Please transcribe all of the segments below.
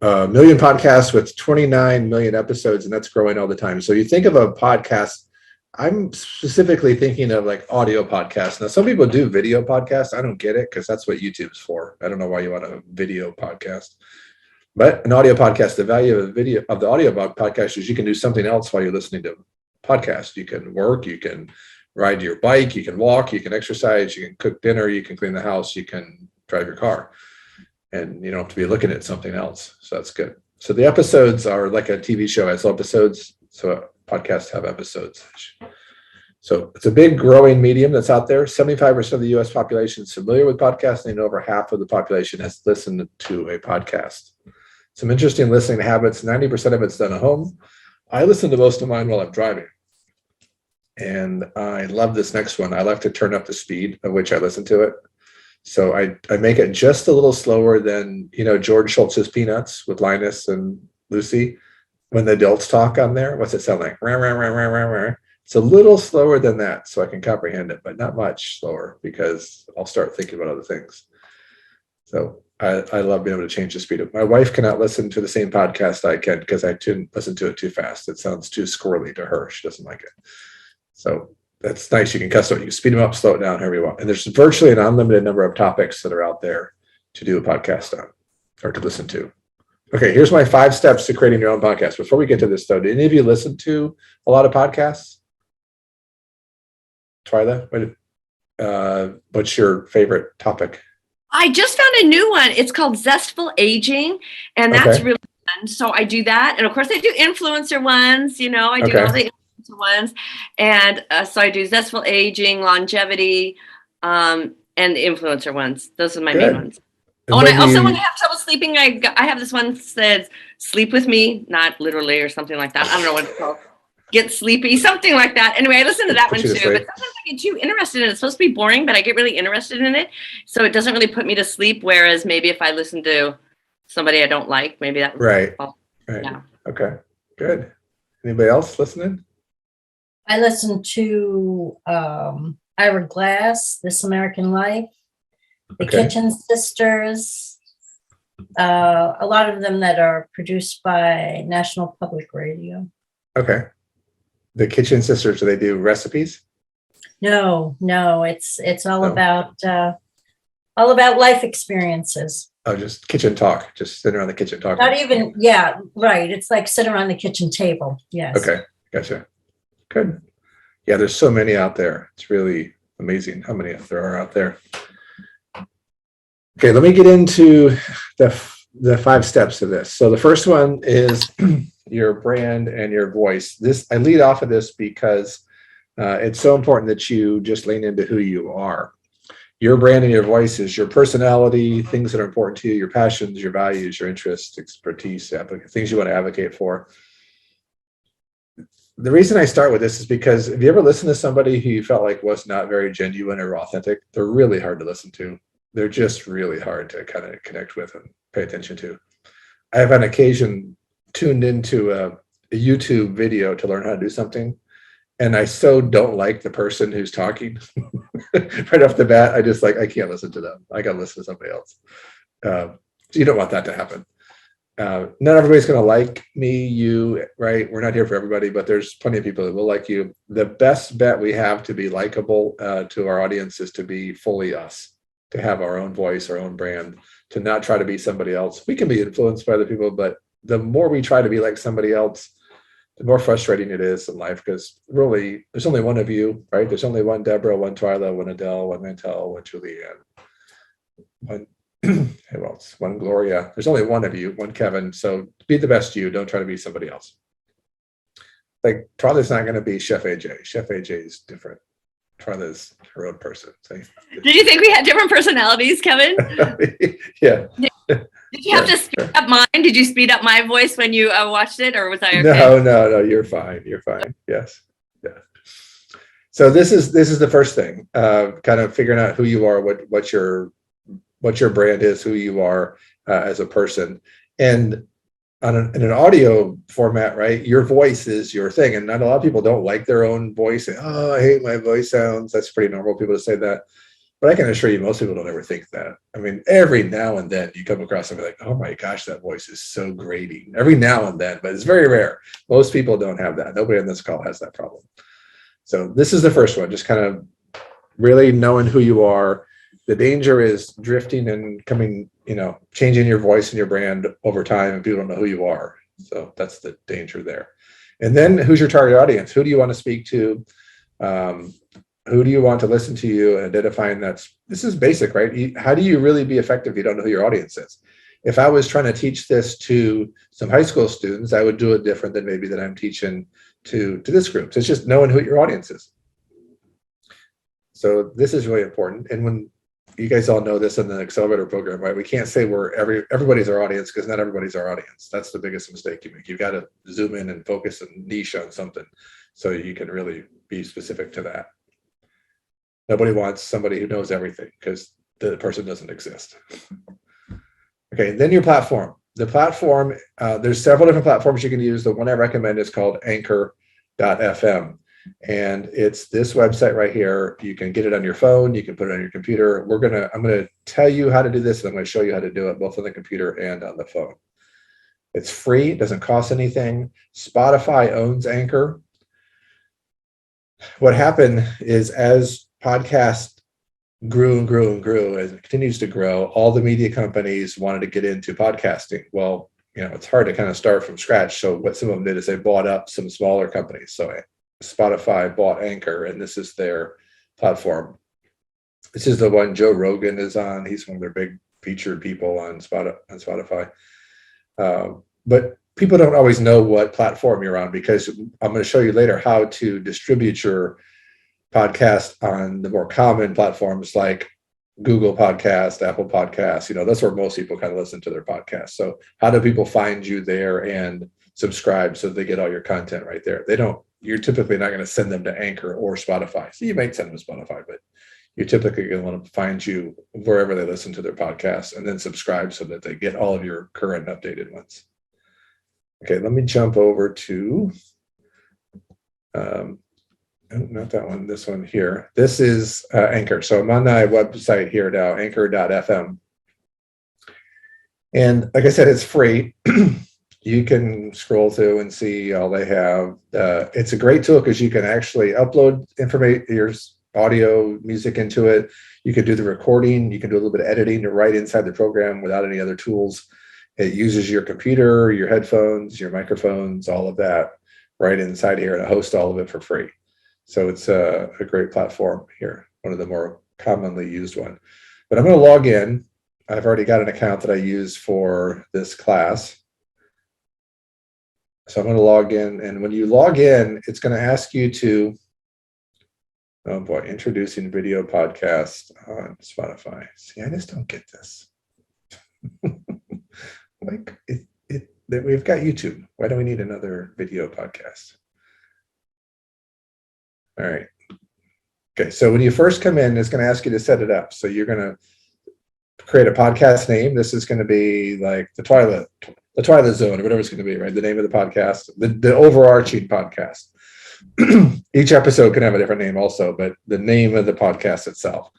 a million podcasts with 29 million episodes, and that's growing all the time. So you think of a podcast, I'm specifically thinking of like audio podcasts. Now, some people do video podcasts. I don't get it because that's what YouTube's for. I don't know why you want a video podcast. But an audio podcast, the value of the video of the audio podcast is you can do something else while you're listening to a podcast. You can work, you can ride your bike, you can walk, you can exercise, you can cook dinner, you can clean the house, you can drive your car. And you don't have to be looking at something else. So that's good. So the episodes are like a TV show has episodes. So podcasts have episodes. So it's a big growing medium that's out there. 75% of the US population is familiar with podcasting, and over half of the population has listened to a podcast. Some interesting listening habits. 90% of it's done at home. I listen to most of mine while I'm driving. And I love this next one. I like to turn up the speed at which I listen to it. So I make it just a little slower than, George Schultz's Peanuts with Linus and Lucy. When the adults talk on there, what's it sound like? Rah, rah, rah, rah, rah, rah. It's a little slower than that, so I can comprehend it, but not much slower because I'll start thinking about other things. So I love being able to change the speed of. My wife cannot listen to the same podcast I can because I tend to listen to it too fast. It sounds too squirrely to her. She doesn't like it. So that's nice. You can custom it. You can speed them up, slow it down, however you want. And there's virtually an unlimited number of topics that are out there to do a podcast on or to listen to. Okay, here's my 5 steps to creating your own podcast. Before we get to this, though, do any of you listen to a lot of podcasts? Twyla, what's your favorite topic? I just found a new one. It's called Zestful Aging, and that's really fun. So I do that. And of course, I do influencer ones. I do all the influencer ones. And so I do Zestful Aging, longevity, and the influencer ones. Those are my main ones. And I also, when I have trouble sleeping, I have this one that says, sleep with me, not literally or something like that. I don't know what it's called. Get sleepy, something like that. Anyway, I listen to that one too. But sometimes I get too interested in it. It's supposed to be boring, but I get really interested in it. So it doesn't really put me to sleep. Whereas maybe if I listen to somebody I don't like, maybe that would Right. Yeah. Okay, good. Anybody else listening? I listen to Ira Glass, This American Life, The Kitchen Sisters, a lot of them that are produced by National Public Radio. Okay. The Kitchen Sisters, do they do recipes? No, it's all about life experiences. Oh, just kitchen talk, just sitting around the kitchen talking. Not even, yeah, right. It's like sitting around the kitchen table. Yes. Okay, gotcha. Good. Yeah, there's so many out there. It's really amazing how many there are out there. Okay, let me get into the 5 steps of this. So the first one is your brand and your voice. I lead off of this because it's so important that you just lean into who you are. Your brand and your voice is your personality, things that are important to you, your passions, your values, your interests, expertise, things you want to advocate for. The reason I start with this is because if you ever listen to somebody who you felt like was not very genuine or authentic, they're really hard to listen to. They're just really hard to kind of connect with and pay attention to. I have on occasion tuned into a YouTube video to learn how to do something, and I so don't like the person who's talking right off the bat. I can't listen to them. I got to listen to somebody else. So you don't want that to happen. Not everybody's going to like me, you, right? We're not here for everybody, but there's plenty of people that will like you. The best bet we have to be likable to our audience is to be fully us, to have our own voice, our own brand, to not try to be somebody else. We can be influenced by other people, but the more we try to be like somebody else, the more frustrating it is in life, because really there's only one of you, right? There's only one Deborah, one Twyla, one Adele, one Mantel, one Julianne, one who else? One Gloria. There's only one of you, one Kevin. So be the best you. Don't try to be somebody else. Like Twyla's not going to be Chef AJ. Chef AJ is different. Twyla's her own person. So, did you think we had different personalities, Kevin? Yeah. Did you have to speed up mine? Did you speed up my voice when you watched it, or was I okay? No. You're fine. You're fine. Yes. Yeah. So this is the first thing. Kind of figuring out who you are, what your brand is, who you are as a person, and in an audio format, right? Your voice is your thing, and not a lot of people don't like their own voice. Oh, I hate my voice sounds. That's pretty normal. People to say that. But I can assure you, most people don't ever think that. I mean, every now and then you come across somebody like, oh my gosh, that voice is so grating. Every now and then, but it's very rare. Most people don't have that. Nobody on this call has that problem. So this is the first one, just kind of really knowing who you are. The danger is drifting and coming, changing your voice and your brand over time, and people don't know who you are. So that's the danger there. And then who's your target audience? Who do you want to speak to? Who do you want to listen to you? And identifying this is basic, right? How do you really be effective if you don't know who your audience is? If I was trying to teach this to some high school students, I would do it different than maybe that I'm teaching to this group. So it's just knowing who your audience is. So this is really important. And when you guys all know this in the accelerator program, right? We can't say everybody's our audience, because not everybody's our audience. That's the biggest mistake you make. You've got to zoom in and focus and niche on something so you can really be specific to that. Nobody wants somebody who knows everything, because the person doesn't exist. Okay, then your platform. The platform, there's several different platforms you can use. The one I recommend is called Anchor.fm. And it's this website right here. You can get it on your phone. You can put it on your computer. I'm going to tell you how to do this, and I'm going to show you how to do it both on the computer and on the phone. It's free. It doesn't cost anything. Spotify owns Anchor. What happened is, as podcast grew and grew and grew, as it continues to grow, all the media companies wanted to get into podcasting. Well, it's hard to kind of start from scratch. So what some of them did is they bought up some smaller companies. So Spotify bought Anchor, and this is their platform. This is the one Joe Rogan is on. He's one of their big featured people on Spotify. But people don't always know what platform you're on, because I'm going to show you later how to distribute your podcast on the more common platforms like Google Podcast, Apple Podcasts. That's where most people kind of listen to their podcasts. So how do people find you there and subscribe so they get all your content right there? You're typically not going to send them to Anchor or Spotify. So you might send them to Spotify, but you're typically going to want to find you wherever they listen to their podcasts, and then subscribe so that they get all of your current updated ones. Okay, let me jump over to, not that one, this one here. This is Anchor. So I'm on my website here now, Anchor.fm. And like I said, it's free. You can scroll through and see all they have. It's a great tool because you can actually upload your audio, music into it. You can do the recording. You can do a little bit of editing right inside the program without any other tools. It uses your computer, your headphones, your microphones, all of that right inside here, and it hosts all of it for free. So it's a great platform here, one of the more commonly used one. But I'm going to log in. I've already got an account that I use for this class. So I'm going to log in, and when you log in, it's going to ask you to, oh boy, introducing video podcast on Spotify. See, I just don't get this. We've got YouTube. Why do we need another video podcast? All right. Okay, so when you first come in, it's going to ask you to set it up. So you're going to create a podcast name. This is going to be like the Twilight Zone, or whatever it's going to be, right? The name of the podcast, the overarching podcast. Each episode can have a different name also, but the name of the podcast itself.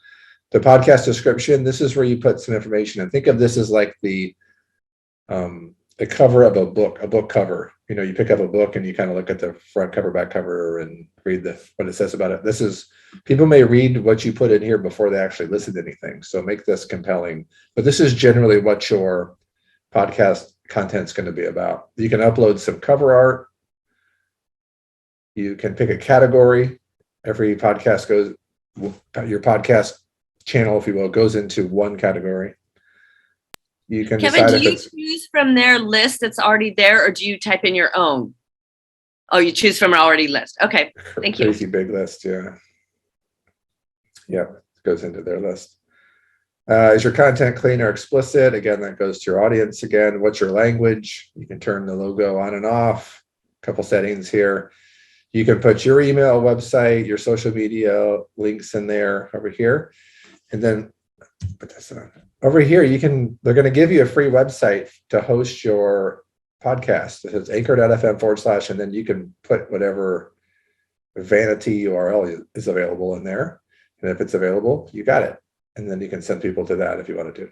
The podcast description, this is where you put some information. And think of this as like the cover of a book cover. You pick up a book and you kind of look at the front cover, back cover, and read what it says about it. People may read what you put in here before they actually listen to anything. So make this compelling. But this is generally what your podcast content's going to be about. You can upload some cover art. You can pick a category. Every podcast your podcast channel, if you will, goes into one category. You can Kevin, decide do you choose from their list that's already there, or do you type in your own? Oh, you choose from an already list. Okay, thank you. Crazy big list, yeah. Yeah, it goes into their list. Is your content clean or explicit? Again, that goes to your audience again. What's your language? You can turn the logo on and off. A couple settings here. You can put your email, website, your social media links in there over here. And then put this on. Over here, they're going to give you a free website to host your podcast. It says anchor.fm/, and then you can put whatever vanity URL is available in there. And if it's available, you got it. And then you can send people to that if you want to do.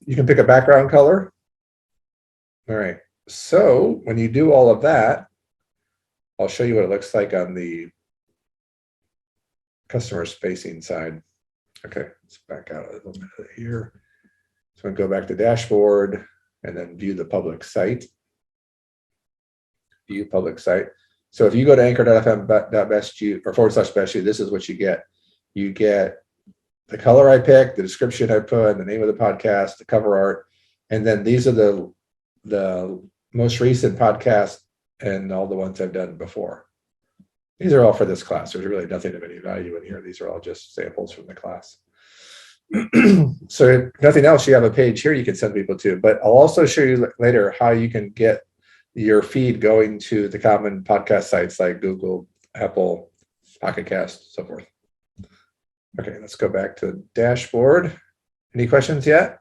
You can pick a background color. All right. So when you do all of that, I'll show you what it looks like on the customer facing side. Okay, let's back out a little bit here. So I'm going to go back to dashboard and then view the public site. View public site. So if you go to anchor.fm/best or /best, this is what you get. You get the color I picked, the description I put, the name of the podcast, the cover art, and then these are the most recent podcasts and all the ones I've done before. These are all for this class. There's really nothing of any value in here. These are all just samples from the class. So if nothing else, you have a page here you can send people to, but I'll also show you later how you can get your feed going to the common podcast sites like Google, Apple, Pocket Cast, so forth. Okay, let's go back to the dashboard. Any questions yet?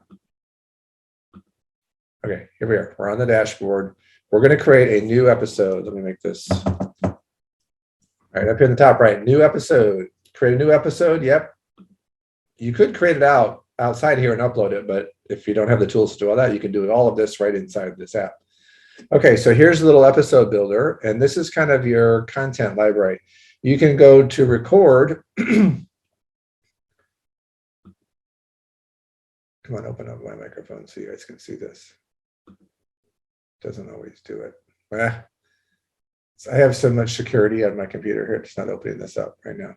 Okay, here we are. We're on the dashboard. We're going to create a new episode. Let me make this. All right, up here in the top right, new episode. Create a new episode. Yep. You could create it outside here and upload it, but if you don't have the tools to do all that, you can do all of this right inside this app. Okay, so here's a little episode builder, and this is kind of your content library. You can go to record. Come on, open up my microphone so you guys can see this. Doesn't always do it. I have so much security on my computer here, it's not opening this up right now.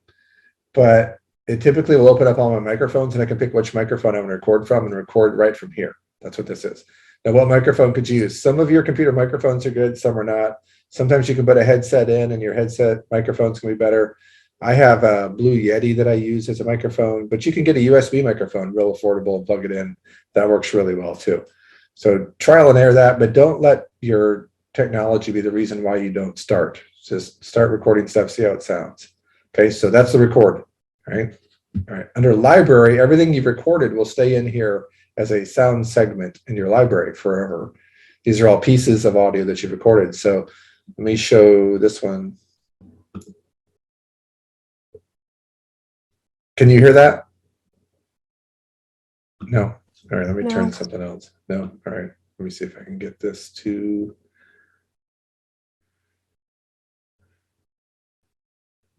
But it typically will open up all my microphones, and I can pick which microphone I want to record from and record right from here. That's what this is. Now, what microphone could you use? Some of your computer microphones are good, some are not. Sometimes you can put a headset in and your headset microphones can be better. I have a Blue Yeti that I use as a microphone, but you can get a USB microphone real affordable and plug it in. That works really well too. So trial and error that, but don't let your technology be the reason why you don't start. Just start recording stuff, see how it sounds. Okay, so that's the record, right? All right, under library, everything you've recorded will stay in here as a sound segment in your library forever. These are all pieces of audio that you've recorded. So let me show this one. Can you hear that? No. All right, let me turn something else. No. All right, let me see if I can get this to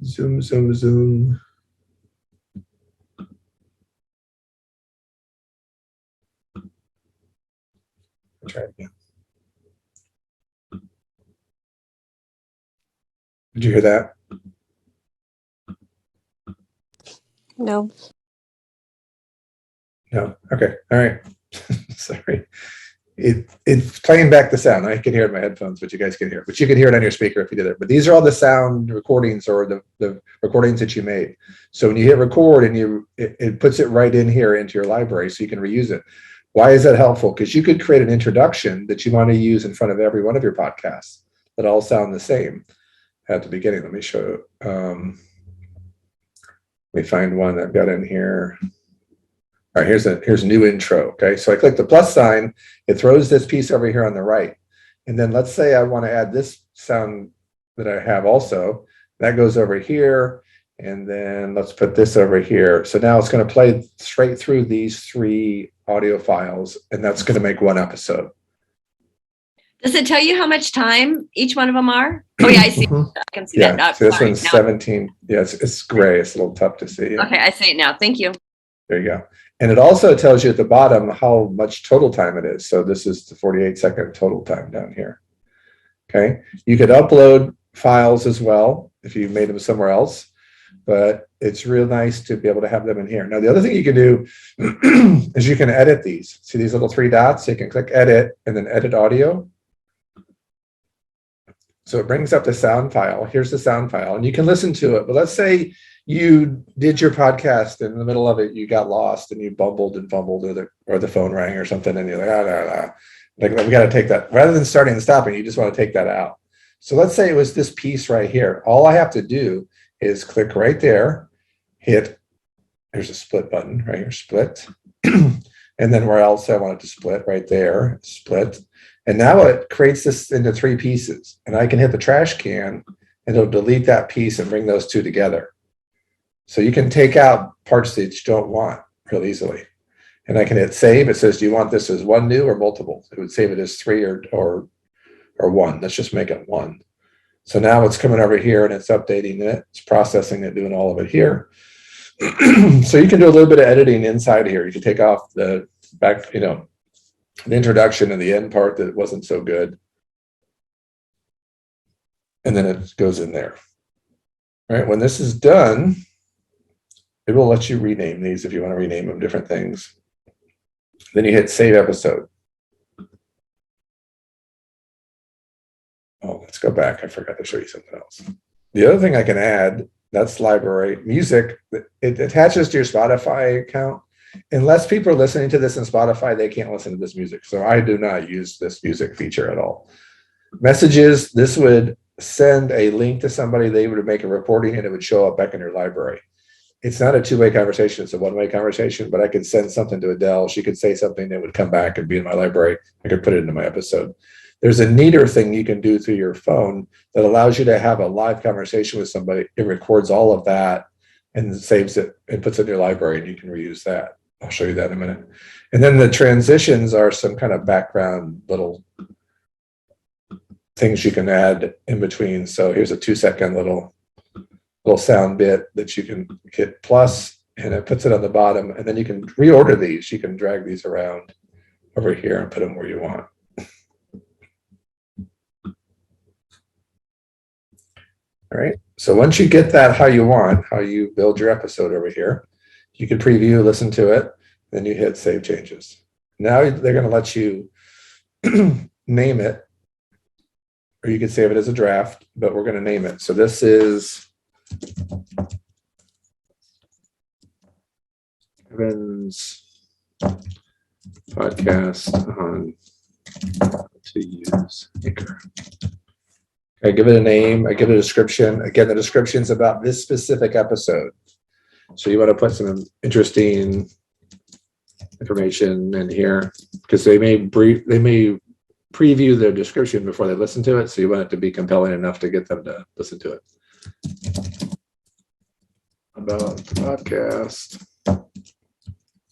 zoom. Try it again. Did you hear that? No. No. Okay. All right. Sorry. It's playing back the sound. I can hear it in my headphones, but you guys can hear it. But you can hear it on your speaker if you did it. But these are all the sound recordings or the recordings that you made. So when you hit record and it puts it right in here into your library so you can reuse it. Why is that helpful? Because you could create an introduction that you want to use in front of every one of your podcasts that all sound the same at the beginning. Let me show. Let me find one that I've got in here. All right, here's a new intro. Okay, so I click the plus sign. It throws this piece over here on the right. And then let's say I want to add this sound that I have also. That goes over here. And then let's put this over here. So now it's going to play straight through these 3 audio files, and that's going to make one episode. Does it tell you how much time each one of them are? Oh yeah, I see. I can see that. Yeah, so this one's 17. Yeah, it's gray. It's a little tough to see. Okay, I see it now. Thank you. There you go. And it also tells you at the bottom how much total time it is. So this is the 48-second total time down here. Okay. You could upload files as well if you made them somewhere else, but it's real nice to be able to have them in here. Now, the other thing you can do is you can edit these. See these little 3 dots? You can click edit and then edit audio. So it brings up the sound file. Here's the sound file, and you can listen to it. But let's say you did your podcast in the middle of it, you got lost and you bumbled and fumbled, or the phone rang or something, and you're like, like we got to take that. Rather than starting and stopping, you just want to take that out. So let's say it was this piece right here. All I have to do is click right there, hit, there's a split button right here, split. And then where else I want it to split, right there, split. And now it creates this into 3 pieces. And I can hit the trash can and it'll delete that piece and bring those 2 together. So you can take out parts that you don't want real easily. And I can hit save. It says, do you want this as one new or multiple? It would save it as 3 or one. Let's just make it 1. So now it's coming over here and it's updating it. It's processing it, doing all of it here. So you can do a little bit of editing inside here. You can take off the back, the introduction and the end part that wasn't so good. And then it goes in there. All right, when this is done, it will let you rename these if you want to rename them different things. Then you hit save episode. Oh, let's go back. I forgot to show you something else. The other thing I can add, that's library. Music, it attaches to your Spotify account. Unless people are listening to this in Spotify, they can't listen to this music. So I do not use this music feature at all. Messages, this would send a link to somebody, they would make a recording and it would show up back in your library. It's not a two-way conversation, it's a one-way conversation, but I could send something to Adele. She could say something that would come back and be in my library. I could put it into my episode. There's a neater thing you can do through your phone that allows you to have a live conversation with somebody. It records all of that and saves it and puts it in your library, and you can reuse that. I'll show you that in a minute. And then the transitions are some kind of background little things you can add in between. So here's a 2-second little sound bit that you can hit plus, and it puts it on the bottom. And then you can reorder these. You can drag these around over here and put them where you want. All right. So once you get that how you want, how you build your episode over here, you can preview, listen to it, then you hit save changes. Now they're going to let you name it, or you can save it as a draft, but we're going to name it. So this is Evan's podcast on how to use Anchor. I give it a name, I give it a description. Again, the description is about this specific episode. So you want to put some interesting information in here because they may preview the description before they listen to it. So you want it to be compelling enough to get them to listen to it. About the podcast.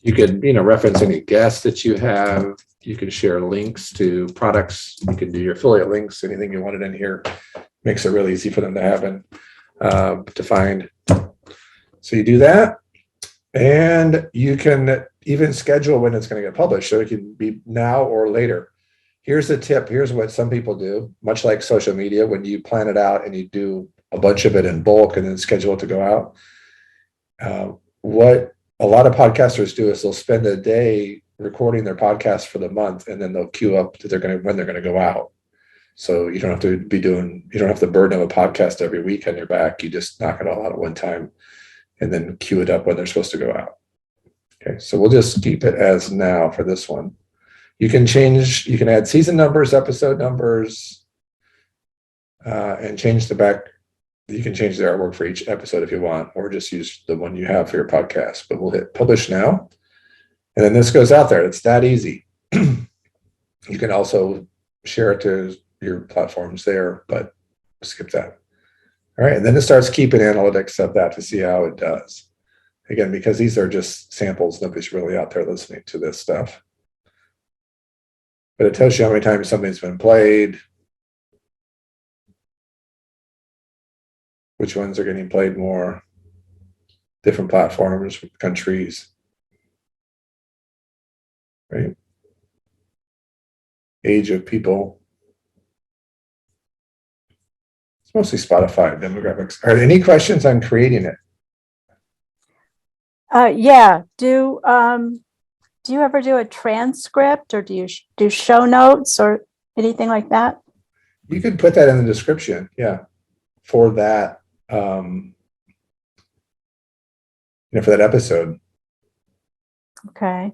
You could, reference any guests that you have. You can share links to products. You can do your affiliate links, anything you wanted in here. Makes it really easy for them to have and to find. So you do that, and you can even schedule when it's going to get published. So it can be now or later. Here's the tip. Here's what some people do, much like social media, when you plan it out and you do a bunch of it in bulk and then schedule it to go out. What a lot of podcasters do is they'll spend a day recording their podcast for the month, and then they'll queue up that when they're going to go out. So you don't have to you don't have the burden of a podcast every week on your back. You just knock it all out at one time and then queue it up when they're supposed to go out. Okay, so we'll just keep it as now for this one. You can add season numbers, episode numbers, and change the back. You can change the artwork for each episode if you want, or just use the one you have for your podcast. But we'll hit publish now. And then this goes out there. It's that easy. You can also share it to your platforms there, but skip that. All right. And then it starts keeping analytics of that to see how it does. Again, because these are just samples, nobody's really out there listening to this stuff. But it tells you how many times something's been played, which ones are getting played more, different platforms, countries, right? Age of people. It's mostly Spotify demographics. Are there any questions on creating it? Yeah. Do you ever do a transcript, or do you do show notes or anything like that? You could put that in the description, yeah, for that, for that episode. Okay.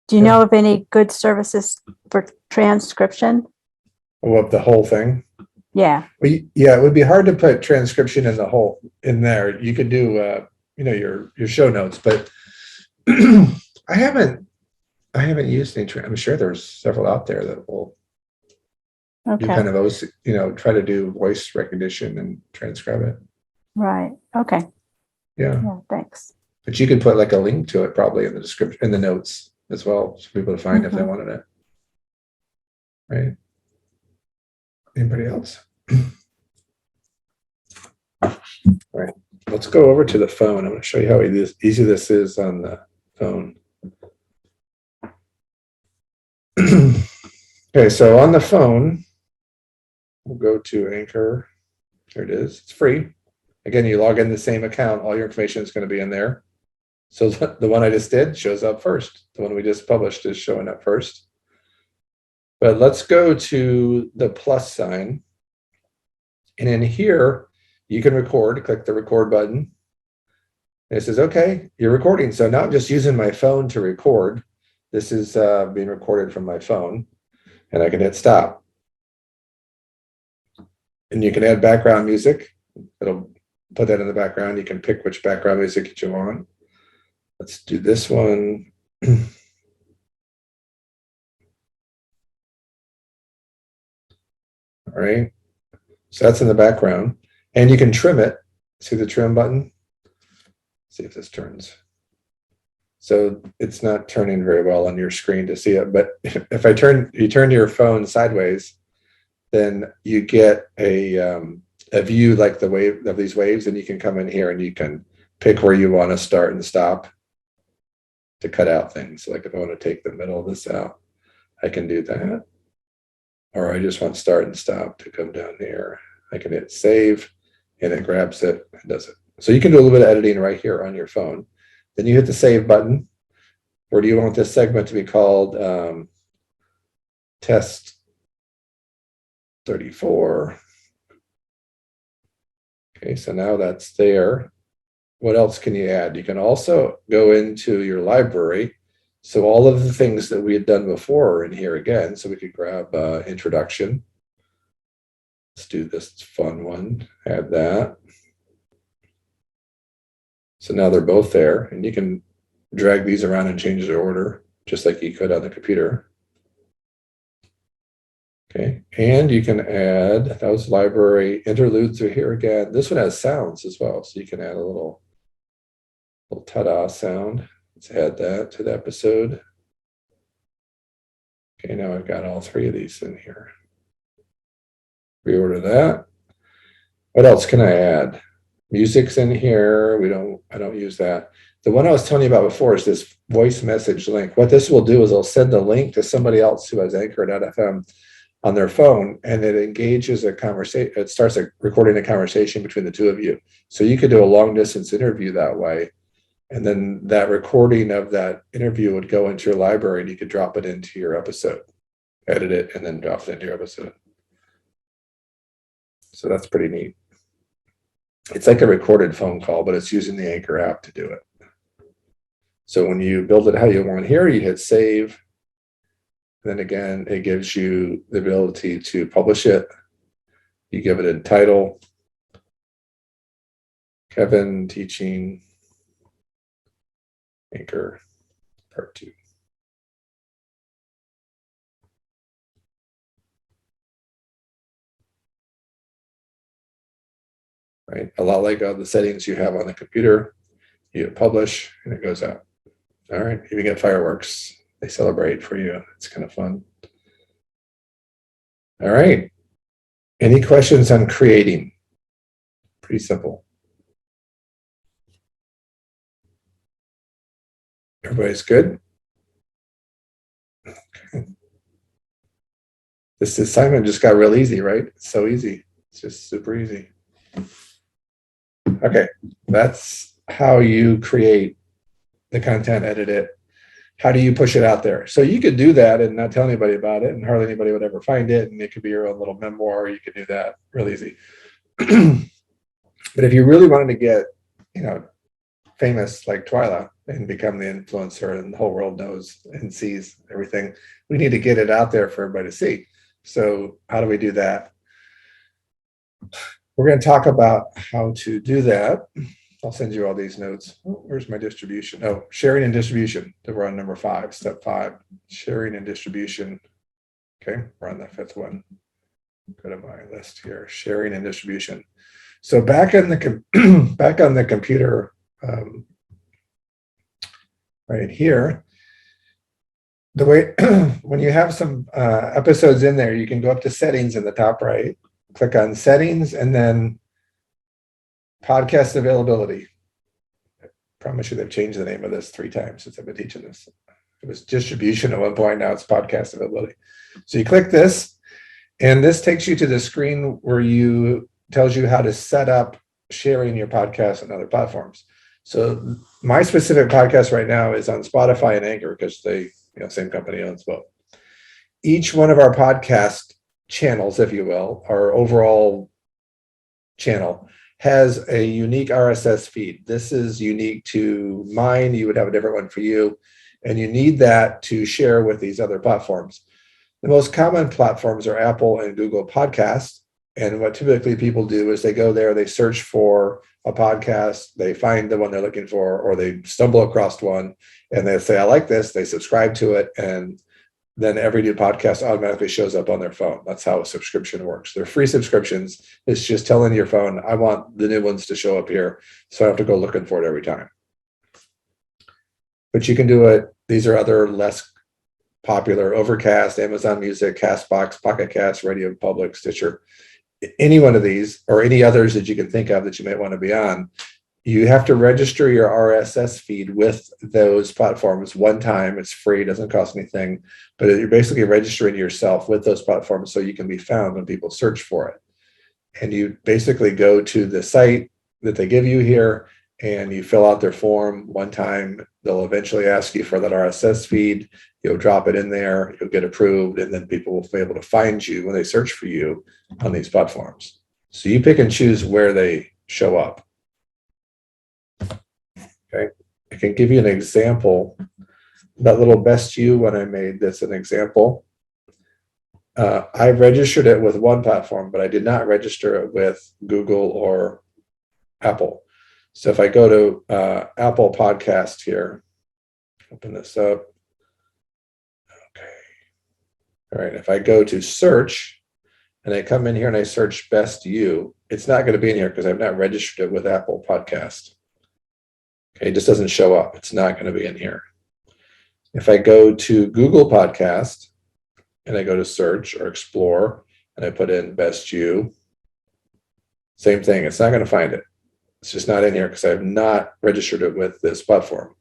Do you know of any good services for transcription? Of the whole thing? Yeah. Well, yeah, it would be hard to put transcription in there. You could do, your show notes, but I haven't used any. I'm sure there's several out there that will do kind of, try to do voice recognition and transcribe it. Right. Okay. Yeah. Yeah, thanks. But you could put like a link to it probably in the description, in the notes as well, for people to find if they wanted it. Right. Anybody else? All right. Let's go over to the phone. I'm going to show you how easy this is on the phone. Okay, so on the phone, we'll go to Anchor. Here it is. It's free. Again, you log in the same account. All your information is going to be in there. So the one I just did shows up first. The one we just published is showing up first. But let's go to the plus sign. And in here, you can record. Click the record button. And it says, okay, you're recording. So now I'm just using my phone to record. This is being recorded from my phone. And I can hit stop. And you can add background music. It'll put that in the background. You can pick which background music you want. Let's do this one. All right. So that's in the background. And you can trim it. See the trim button? See if this turns. So it's not turning very well on your screen to see it. But if you turn your phone sideways, then you get a view like the wave of these waves, and you can come in here and you can pick where you want to start and stop to cut out things. Like if I want to take the middle of this out, I can do that. Or I just want start and stop to come down here. I can hit save and it grabs it and does it. So you can do a little bit of editing right here on your phone. Then you hit the save button. Or do you want this segment to be called test 34? Okay, so now that's there. What else can you add? You can also go into your library. So all of the things that we had done before are in here again. So we could grab introduction. Let's do this fun one, add that. So now they're both there, and you can drag these around and change their order, just like you could on the computer. Okay, and you can add those library interludes are here again. This one has sounds as well, so you can add a little ta-da sound. Let's add that to the episode. Okay, now I've got all three of these in here. Reorder that. What else can I add? Music's in here. I don't use that. The one I was telling you about before is this voice message link. What this will do is it'll send the link to somebody else who has Anchor.fm on their phone, and it engages a conversation. It starts recording a conversation between the two of you. So you could do a long distance interview that way. And then that recording of that interview would go into your library and you could drop it into your episode, edit it, and then drop it into your episode. So that's pretty neat. It's like a recorded phone call, but it's using the Anchor app to do it. So when you build it how you want here, you hit save. Then again, it gives you the ability to publish it. You give it a title, Kevin teaching Anchor part 2. Right, a lot like the settings you have on the computer. You hit publish and it goes out. All right, you get fireworks. They celebrate for you. It's kind of fun. All right. Any questions on creating? Pretty simple. Everybody's good? Okay. This assignment just got real easy, right? It's so easy. It's just super easy. Okay, that's how you create the content, edit it. How do you push it out there? So you could do that and not tell anybody about it, and hardly anybody would ever find it, and it could be your own little memoir. You could do that real easy. But if you really wanted to get, famous like Twyla and become the influencer and the whole world knows and sees everything, we need to get it out there for everybody to see. So how do we do that? We're going to talk about how to do that. I'll send you all these notes. Oh, where's my distribution? Oh, sharing and distribution. We're on number 5, step 5, sharing and distribution. Okay, we're on the 5th one. Go to my list here, sharing and distribution. So back on the computer, right here. The way when you have some episodes in there, you can go up to settings in the top right, click on settings, and then podcast availability. I promise you they've changed the name of this 3 times since I've been teaching this. It was distribution at one point, now it's podcast availability. So you click this, and this takes you to the screen where you tells you how to set up sharing your podcast on other platforms. So my specific podcast right now is on Spotify and Anchor because they, same company owns both. Each one of our podcast channels, if you will, our overall channel has a unique RSS feed. This is unique to mine. You would have a different one for you. And you need that to share with these other platforms. The most common platforms are Apple and Google Podcasts. And what typically people do is they go there, they search for a podcast, they find the one they're looking for, or they stumble across one and they say, I like this, they subscribe to it, and then every new podcast automatically shows up on their phone. That's how a subscription works. They're free subscriptions. It's just telling your phone, I want the new ones to show up here, so I have to go looking for it every time. But you can do it. These are other less popular: Overcast, Amazon Music, Castbox, Pocket Cast, Radio Public, Stitcher. Any one of these or any others that you can think of that you might want to be on, you have to register your RSS feed with those platforms one time. It's free, doesn't cost anything, but you're basically registering yourself with those platforms so you can be found when people search for it. And you basically go to the site that they give you here and you fill out their form one time. They'll eventually ask you for that RSS feed. You'll drop it in there, you'll get approved, and then people will be able to find you when they search for you on these platforms. So you pick and choose where they show up. Okay, I can give you an example. That little Best You one I made, that's an example. I registered it with one platform, but I did not register it with Google or Apple. So if I go to Apple Podcast here, open this up. Okay. All right. If I go to search and I come in here and I search Best You, it's not going to be in here because I've not registered it with Apple Podcast. Okay. It just doesn't show up. It's not going to be in here. If I go to Google Podcast and I go to search or explore and I put in Best You, same thing. It's not going to find it. It's just not in here because I have not registered it with this platform.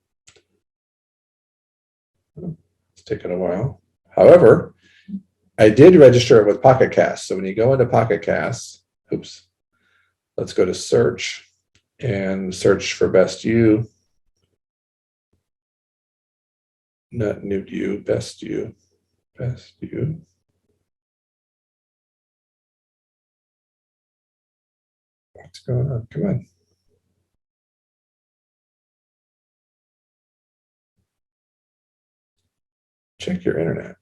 It's taken a while. However, I did register it with Pocket Cast. So when you go into Pocket Cast, let's go to search and search for Best You. Not New You, Best You, Best You. What's going on? Come on. Check your internet.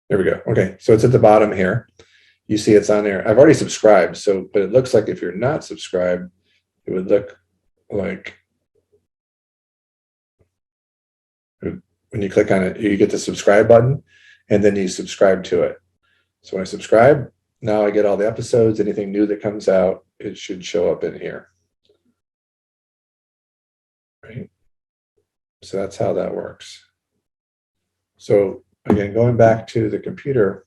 There we go. Okay, so it's at the bottom here. You see it's on there. I've already subscribed, but it looks like if you're not subscribed, it would look like when you click on it, you get the subscribe button, and then you subscribe to it. So when I subscribe, now I get all the episodes. Anything new that comes out, it should show up in here. Right? So that's how that works. So again, going back to the computer,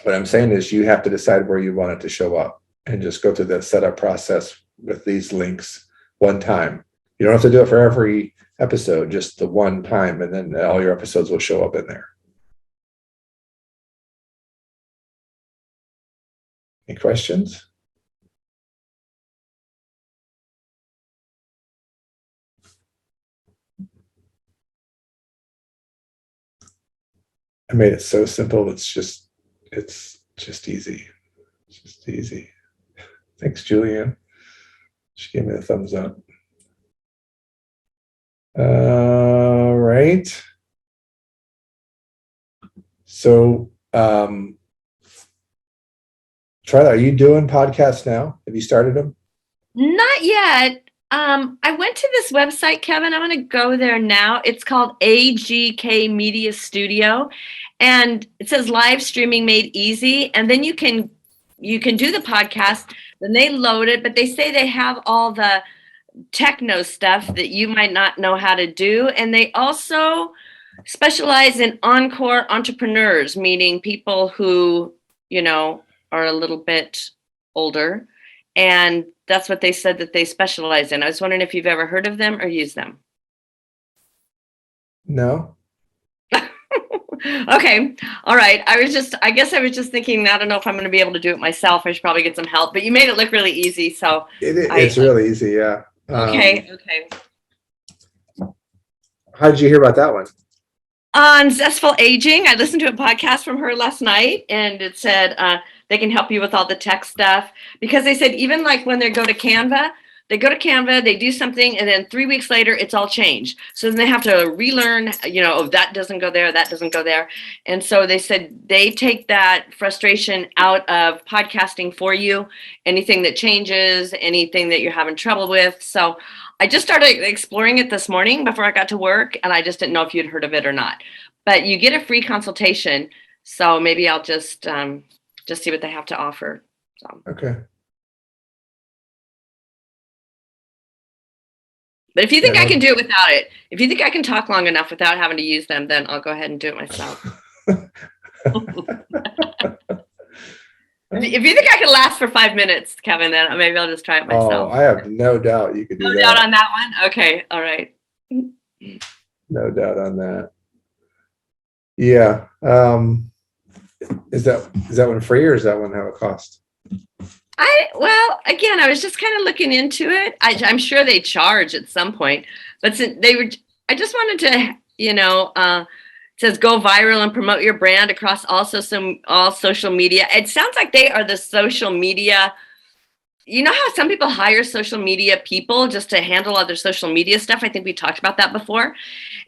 what I'm saying is you have to decide where you want it to show up and just go through the setup process with these links one time. You don't have to do it for every episode, just the one time, and then all your episodes will show up in there. Any questions? I made it so simple. It's just easy. It's just easy. Thanks, Julianne. She gave me the thumbs up. All right. So, Charlie, are you doing podcasts now? Have you started them? Not yet. I went to this website, Kevin. I'm going to go there now. It's called AGK Media Studio, and it says live streaming made easy. And then you can do the podcast. Then they load it, but they say they have all the techno stuff that you might not know how to do, and they also specialize in encore entrepreneurs, meaning people who are a little bit older, and that's what they said that they specialize in. I was wondering if you've ever heard of them or used them. No. Okay. All right. I guess I was just thinking, I don't know if I'm going to be able to do it myself. I should probably get some help, but you made it look really easy. So It's really easy. Yeah. Okay. How did you hear about that one? On Zestful Aging, I listened to a podcast from her last night, and it said they can help you with all the tech stuff, because they said even like when they go to Canva, they do something, and then 3 weeks later, it's all changed. So then they have to relearn, that doesn't go there, that doesn't go there. And so they said they take that frustration out of podcasting for you, anything that changes, anything that you're having trouble with. So I just started exploring it this morning before I got to work, and I just didn't know if you'd heard of it or not. But you get a free consultation, so maybe I'll just see what they have to offer. So. Okay. But if you think I can do it without it, if you think I can talk long enough without having to use them, then I'll go ahead and do it myself. If you think I can last for 5 minutes, Kevin, then maybe I'll just try it myself. Oh, I have no doubt you could do that. No doubt on that one? Okay, all right. No doubt on that. Yeah. Is that one free, or is that one have a cost? Well, again, I was just kind of looking into it. I'm sure they charge at some point, but I just wanted to, it says go viral and promote your brand across all social media. It sounds like they are the social media. You know how some people hire social media people just to handle all their social media stuff? I think we talked about that before.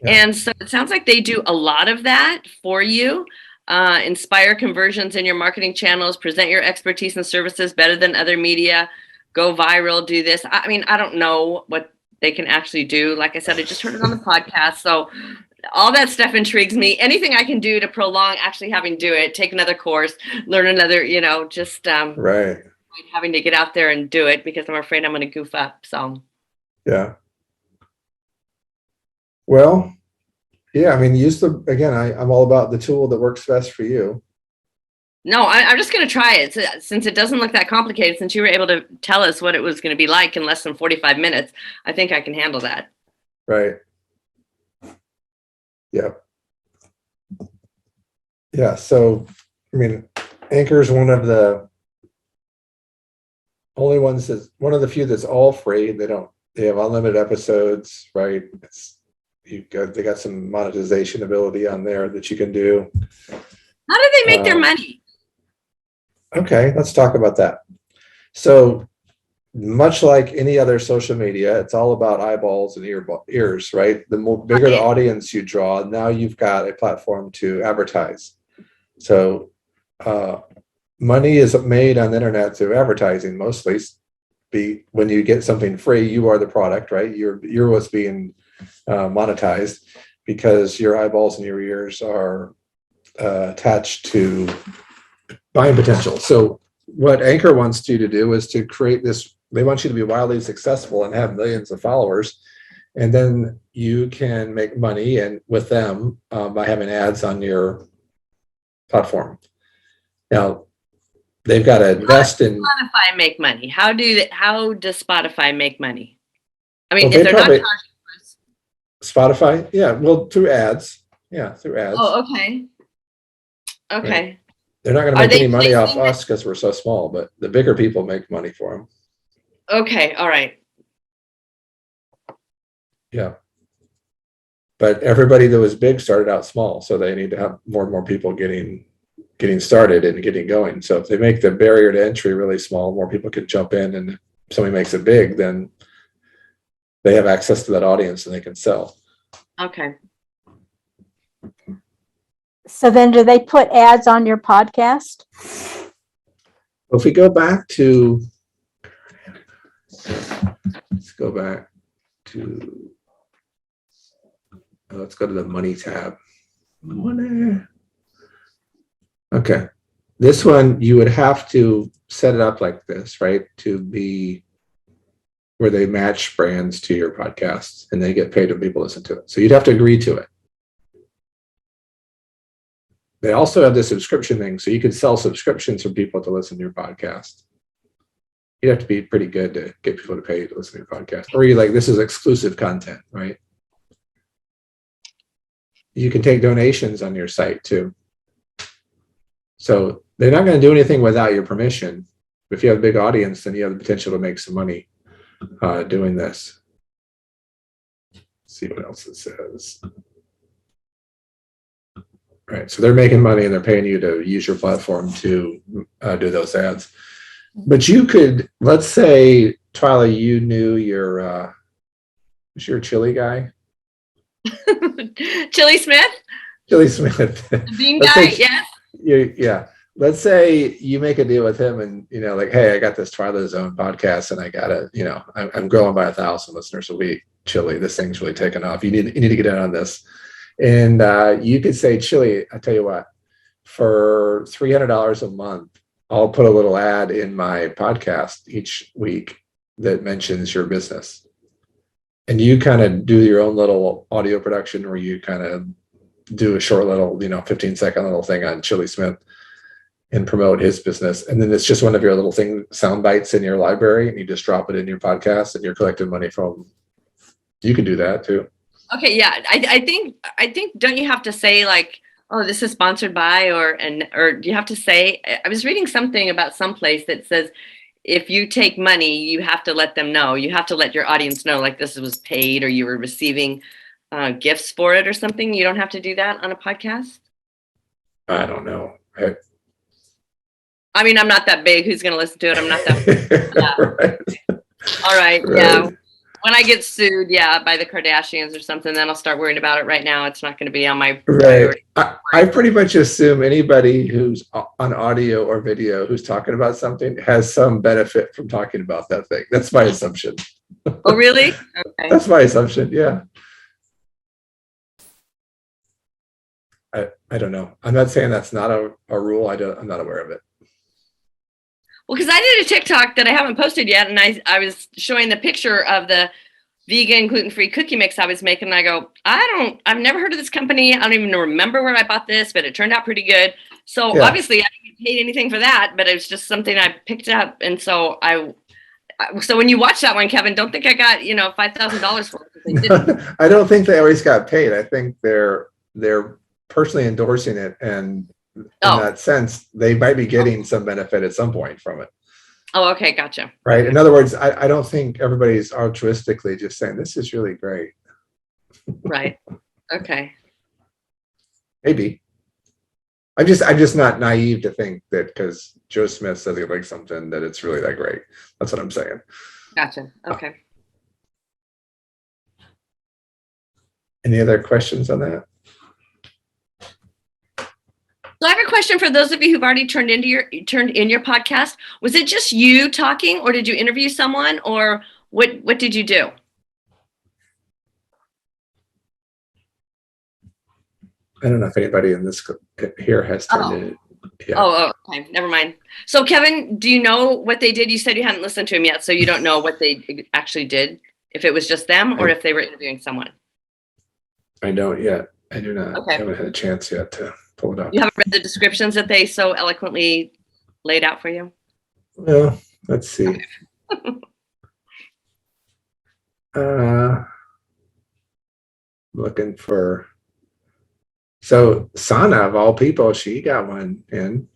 Yeah. And so it sounds like they do a lot of that for you. Inspire conversions in your marketing channels, present your expertise and services better than other media, go viral, do this. I mean, I don't know what they can actually do. Like I said, I just heard it on the podcast. So all that stuff intrigues me. Anything I can do to prolong actually having to do it, take another course, learn another, just right. Having to get out there and do it, because I'm afraid I'm going to goof up. So, yeah. Well, yeah, I mean, I'm all about the tool that works best for you. No, I'm just going to try it. Since it doesn't look that complicated, since you were able to tell us what it was going to be like in less than 45 minutes, I think I can handle that. Right. Yeah. Yeah. So, I mean, Anchor is one of the only ones one of the few that's all free. They have unlimited episodes, right? They got some monetization ability on there that you can do. How do they make their money? Okay, let's talk about that. So much like any other social media, it's all about eyeballs and ears, right? The bigger the audience you draw, now you've got a platform to advertise. So money is made on the internet through advertising mostly. When you get something free, you are the product, right? You're what's being monetized, because your eyeballs and your ears are attached to buying potential. So what Anchor wants you to do is to create this. They want you to be wildly successful and have millions of followers, and then you can make money with them by having ads on your platform. Now they've got to invest in. Spotify make money? How does Spotify make money? I mean, if they're not charging. Spotify, yeah, well, through ads. Yeah, through ads. Oh, okay. Okay. Right. They're not going to make any money off us because we're so small, but the bigger people make money for them. Okay, all right. Yeah. But everybody that was big started out small, so they need to have more and more people getting started and getting going. So if they make the barrier to entry really small, more people can jump in, and if somebody makes it big, then they have access to that audience and they can sell. Okay. So then do they put ads on your podcast? If we go back to let's go back to, let's go to the money tab. Money. Okay. This one, you would have to set it up like this, right? To be where they match brands to your podcast and they get paid when people listen to it. So you'd have to agree to it. They also have the subscription thing. So you could sell subscriptions for people to listen to your podcast. You'd have to be pretty good to get people to pay to listen to your podcast. Or you like, this is exclusive content, right? You can take donations on your site too. So they're not going to do anything without your permission. If you have a big audience, then you have the potential to make some money doing this. Let's see what else it says. Right, so they're making money and they're paying you to use your platform to do those ads. But you could, let's say, Twyla, you knew your chili guy? Chili Smith? Chili Smith. Bean guy, yes. Yeah. Let's say you make a deal with him and, like, hey, I got this Twyla Zone podcast and I got to, I'm growing by 1,000 listeners a week. Chili, this thing's really taken off. You need to get in on this. And you could say, Chili, I tell you what, for $300 a month, I'll put a little ad in my podcast each week that mentions your business. And you kind of do your own little audio production where you kind of do a short little, 15-second little thing on Chili Smith and promote his business. And then it's just one of your little sound bites in your library and you just drop it in your podcast and you're collecting money from. You can do that too. Okay, yeah. I think don't you have to say like, oh, this is sponsored by, or do you have to say, I was reading something about someplace that says if you take money, you have to let them know. You have to let your audience know like this was paid or you were receiving gifts for it or something. You don't have to do that on a podcast? I don't know. I mean, I'm not that big. Who's going to listen to it? I'm not that yeah. Right. All right. Right. Yeah. When I get sued, by the Kardashians or something, then I'll start worrying about it. Right now, it's not going to be on my priority. I pretty much assume anybody who's on audio or video who's talking about something has some benefit from talking about that thing. That's my assumption. Oh, really? Okay. That's my assumption. Yeah. I don't know. I'm not saying that's not a rule. I'm not aware of it. Well, because I did a TikTok that I haven't posted yet, and I was showing the picture of the vegan gluten-free cookie mix I was making, and I go, I've never heard of this company. I don't even remember where I bought this, but it turned out pretty good. So obviously I didn't get paid anything for that, but it was just something I picked up. And so so when you watch that one, Kevin, don't think I got, $5,000 for it. I don't think they always got paid. I think they're personally endorsing it, and in that sense, they might be getting some benefit at some point from it. Oh, okay. Gotcha. Right. In other words, I don't think everybody's altruistically just saying, this is really great. Right. Okay. Maybe. I'm just not naive to think that because Joe Smith says he likes something that it's really that great. That's what I'm saying. Gotcha. Okay. Any other questions on that? So I have a question for those of you who've already turned in your podcast. Was it just you talking, or did you interview someone, or what did you do? I don't know if anybody in this here has turned in. Yeah. Oh, okay. Never mind. So Kevin, do you know what they did? You said you hadn't listened to him yet, so you don't know what they actually did, if it was just them or if they were interviewing someone. I don't yet. I do not. Okay. I haven't had a chance yet to pull it up. You haven't read the descriptions that they so eloquently laid out for you? Well, let's see. Looking for. So Sana, of all people, she got one in,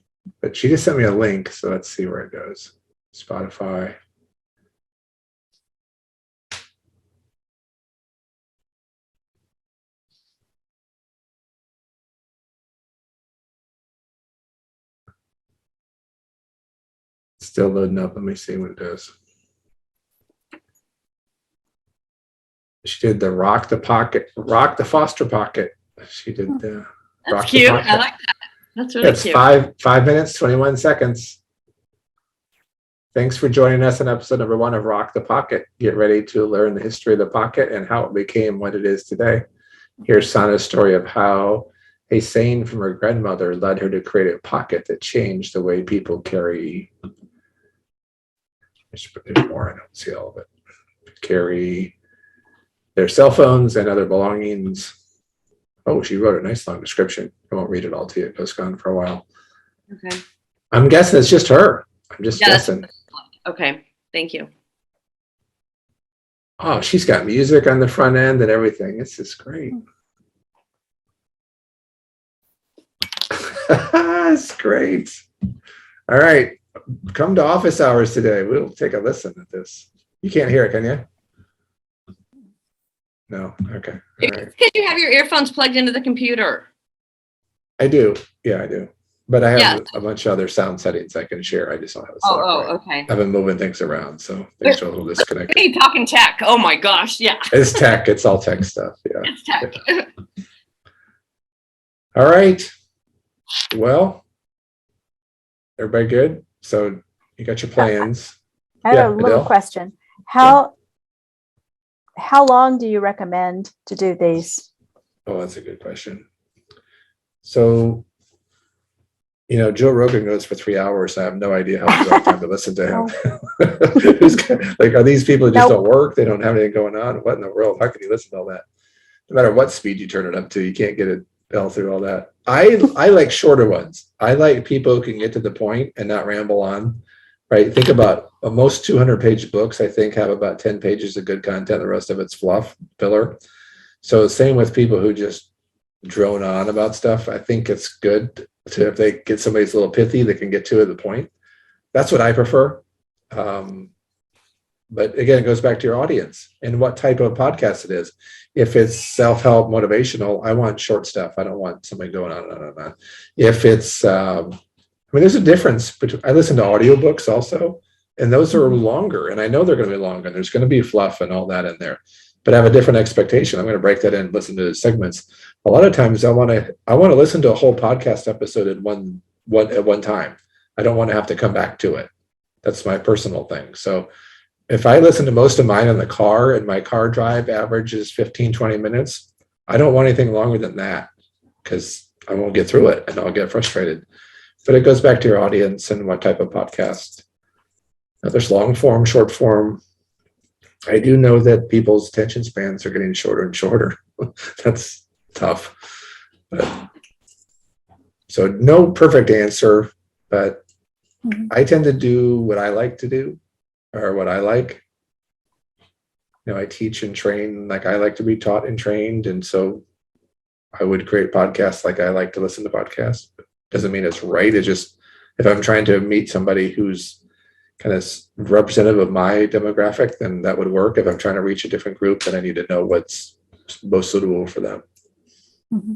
but she just sent me a link. So let's see where it goes. Spotify. Still loading up. Let me see what it does. She did the rock the Foster pocket. She did the. That's cute. I like that. That's really cute. It's 5 minutes, 21 seconds. Thanks for joining us on episode number 1 of Rock the Pocket. Get ready to learn the history of the pocket and how it became what it is today. Here's Sana's story of how a saying from her grandmother led her to create a pocket that changed the way people carry. There's more, I don't see all of it. Carry their cell phones and other belongings. Oh, she wrote a nice long description. I won't read it all to you. It goes on for a while. Okay. I'm guessing it's just her. I'm just guessing. Okay. Thank you. Oh, she's got music on the front end and everything. This is great. It's great. All right. Come to office hours today. We'll take a listen at this. You can't hear it, can you? No. Okay. All right. Because you have your earphones plugged into the computer. I do. Yeah, I do. But I have a bunch of other sound settings I can share. I just don't have it set up right. Okay. I've been moving things around, so things are a little disconnected. Hey, talking tech. Oh my gosh. Yeah. It's tech. It's all tech stuff. Yeah. It's tech. Yeah. All right. Well, everybody good? So you got your plans. I have a little Adele? question. How long do you recommend to do these? Oh, that's a good question. So, Joe Rogan goes for 3 hours. I have no idea how much I have time to listen to him. Like, are these people who just don't work? They don't have anything going on? What in the world? How can you listen to all that? No matter what speed you turn it up to, you can't get it all through all that. I like shorter ones. I like people who can get to the point and not ramble on. Right? Think about most 200-page books, I think, have about 10 pages of good content. The rest of it's fluff, filler. So same with people who just drone on about stuff. I think it's good to, if they get somebody's a little pithy, they can get to the point. That's what I prefer. But again, it goes back to your audience and what type of podcast it is. If it's self-help, motivational, I want short stuff. I don't want somebody going on and on and on. If it's, there's a difference between, I listen to audiobooks also, and those are longer, and I know they're going to be longer. There's going to be fluff and all that in there, but I have a different expectation. I'm going to break that in and listen to the segments. A lot of times I want to listen to a whole podcast episode at one time. I don't want to have to come back to it. That's my personal thing. So if I listen to most of mine in the car and my car drive averages 15, 20 minutes, I don't want anything longer than that because I won't get through it and I'll get frustrated. But it goes back to your audience and what type of podcast. Now, there's long form, short form. I do know that people's attention spans are getting shorter and shorter. That's tough. So no perfect answer, but I tend to do what I like to do or what I like. I teach and train like I like to be taught and trained. And so I would create podcasts like I like to listen to podcasts. Doesn't mean it's right. It's just if I'm trying to meet somebody who's kind of representative of my demographic, then that would work. If I'm trying to reach a different group, then I need to know what's most suitable for them. Mm-hmm.